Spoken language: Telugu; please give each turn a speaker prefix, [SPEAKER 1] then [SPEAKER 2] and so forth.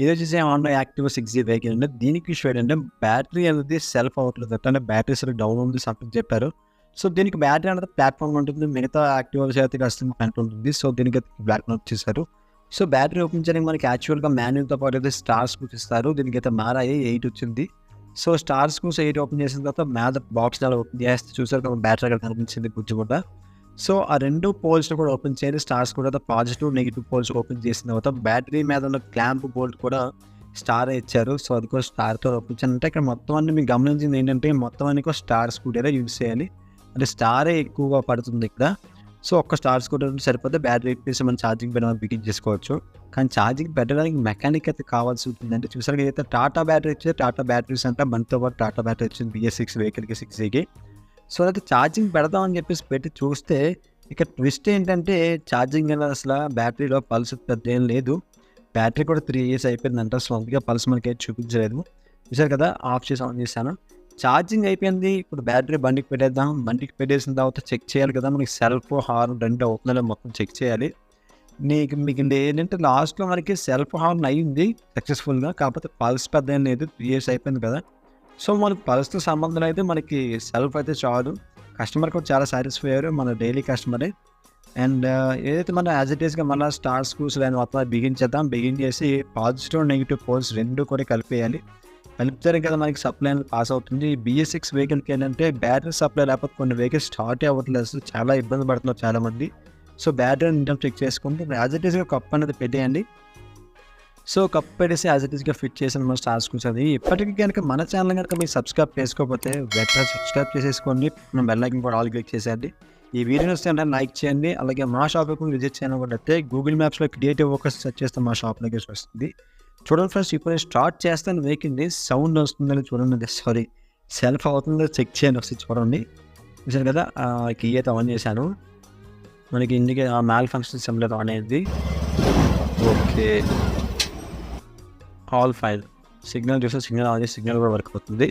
[SPEAKER 1] ఇది వచ్చేసి హోండా యాక్టివా 6G వెహికల్ అండి. దీనికి ఇష్యూ ఏంటంటే బ్యాటరీ అనేది సెల్ఫ్ అవ్వట్లేదు. అంటే బ్యాటరీ సరిగ్గా డౌన్ ఉంది సంథింగ్ చెప్పారు. సో దీనికి బ్యాటరీ అనేది ప్లాట్ఫామ్ ఉంటుంది. మిగతా యాక్టివాస్ అయితే కష్టం ఫ్రంట్ ఉంటుంది. సో దీనికి బ్లాక్ వచ్చేసారు. సో బ్యాటరీ ఓపెన్ చేయడానికి మనకి యాక్చువల్గా మాన్యువల్తో పాటు అయితే స్టార్స్ ఇస్తారు. దీనికైతే మారాయి 8 వచ్చింది. సో స్టార్స్ కోసం 8 ఓపెన్ చేసిన తర్వాత మీద బాక్స్ అలా ఓపెన్ చేస్తే చూసారు కదా బ్యాటరీ అక్కడ కనిపించింది గుజ్జుకుండా. సో ఆ 2 పోల్స్ని కూడా ఓపెన్ చేయాలి. స్టార్స్ కూడా పాజిటివ్ నెగిటివ్ పోల్స్ ఓపెన్ చేసిన తర్వాత బ్యాటరీ మీద ఉన్న క్లాంప్ బోల్ట్ కూడా స్టార్ ఇచ్చారు. సో అది కూడా స్టార్తో ఓపెన్ చేయాలి. అంటే ఇక్కడ మొత్తం అన్ని మీకు గమనించింది ఏంటంటే మొత్తం అన్ని కూడా స్టార్ స్కూటరే యూజ్ చేయాలి. అంటే స్టారే ఎక్కువగా పడుతుంది ఇక్కడ. సో ఒక్క స్టార్ స్కూటర్ సరిపోతే బ్యాటరీ ఎక్కిసి మనం ఛార్జింగ్ పెట్టడం బిగిన్ చేసుకోవచ్చు. కానీ ఛార్జింగ్ పెట్టడానికి మెకానిక్ అయితే కావాల్సి ఉంటుంది. అంటే చూసారు అయితే టాటా బ్యాటరీ ఇచ్చారు. టాటా బ్యాటరీస్ అంటే మనతో పాటు టాటా బ్యాటరీ వచ్చింది BS6 వెహికల్కి 6Gకి. సో అయితే ఛార్జింగ్ పెడదామని చెప్పేసి పెట్టి చూస్తే ఇక్కడ ట్విస్ట్ ఏంటంటే ఛార్జింగ్ అనేది అసలు బ్యాటరీలో పల్స్ పెద్ద ఏం లేదు. బ్యాటరీ కూడా 3 years అయిపోయిందంట. సో అందుకే పల్స్ మనకి చూపించలేదు. చూసారు కదా ఆఫ్ చేసి ఆన్ చేశాను. ఛార్జింగ్ అయిపోయింది. ఇప్పుడు బ్యాటరీ బండికి పెట్టేద్దాం. బండికి పెట్టేసిన తర్వాత చెక్ చేయాలి కదా మనకి సెల్ఫ్ హార్న్ 2 అవుతుందో మొత్తం చెక్ చేయాలి. మీకు ఏంటంటే లాస్ట్లో మనకి సెల్ఫ్ హార్న్ అయ్యింది సక్సెస్ఫుల్గా. కాకపోతే పల్స్ పెద్ద ఏం లేదు. 3 years అయిపోయింది కదా. సో మనకి పల్స్తో సంబంధం అయితే మనకి సెల్ఫ్ అయితే చాలు. కస్టమర్ కూడా చాలా సాటిస్ఫై అయ్యారు. మన డైలీ కస్టమరే. అండ్ ఏదైతే మనం యాజ్ ఇట్ ఈస్గా మళ్ళీ స్టార్ స్క్రూస్ లైన్ మొత్తం బిగిన్ చేసి పాజిటివ్ నెగిటివ్ పోల్స్ 2 కూడా కలిపేయాలి. కలిపితే కదా మనకి సప్లై అనేది పాస్ అవుతుంది. BS6 వెహికల్కి ఏంటంటే బ్యాటరీ సప్లై లేకపోతే కొన్ని వెహికల్స్ స్టార్ట్ అవ్వట్లేదు. చాలా ఇబ్బంది పడుతున్నారు చాలామంది. సో బ్యాటరీ ఇంటర్ చెక్ చేసుకుంటే యాజ్ ఇట్ ఈస్గా కప్ అనేది పెట్టేయండి. సో కప్ పెట్టేసి యాజ్ ఇట్ ఈస్గా ఫిట్ చేసిన మన స్టార్ స్క్రూస్ అది. ఇప్పటికీ కనుక మన ఛానల్ కనుక మీరు సబ్స్క్రైబ్ చేసుకోకపోతే వెంటనే సబ్స్క్రైబ్ చేసేసుకోండి. మనం బెల్ ఐకాన్ కూడా ఆల్ క్లిక్ చేసేయండి. ఈ వీడియో వస్తే అంటే లైక్ చేయండి. అలాగే మా షాప్కి విజిట్ చేయాలనుకుంటే గూగుల్ మ్యాప్స్లో క్రియేటివ్ వర్కర్స్ సెర్చ్ చేస్తే మా షాప్ దగ్గర వస్తుంది. చూడండి ఫ్రెండ్స్, ఇప్పుడు నేను స్టార్ట్ చేస్తాను. వెహికల్ని సౌండ్ వస్తుందని చూడండి. సారీ సెల్ఫ్ అవుతుందో చెక్ చేయండి ఒకసారి చూడండి. చూసాను కదా కీ అయితే ఆన్ చేశాను. మనకి ఇందుకే మ్యాల్ ఫంక్షన్ సింబల్ ఆన్ అయింది. ఓకే ఆల్ ఫైల్ సిగ్నల్ చూస్తే సిగ్నల్ ఆన్ చేసి సిగ్నల్ కూడా వర్క్ అవుతుంది.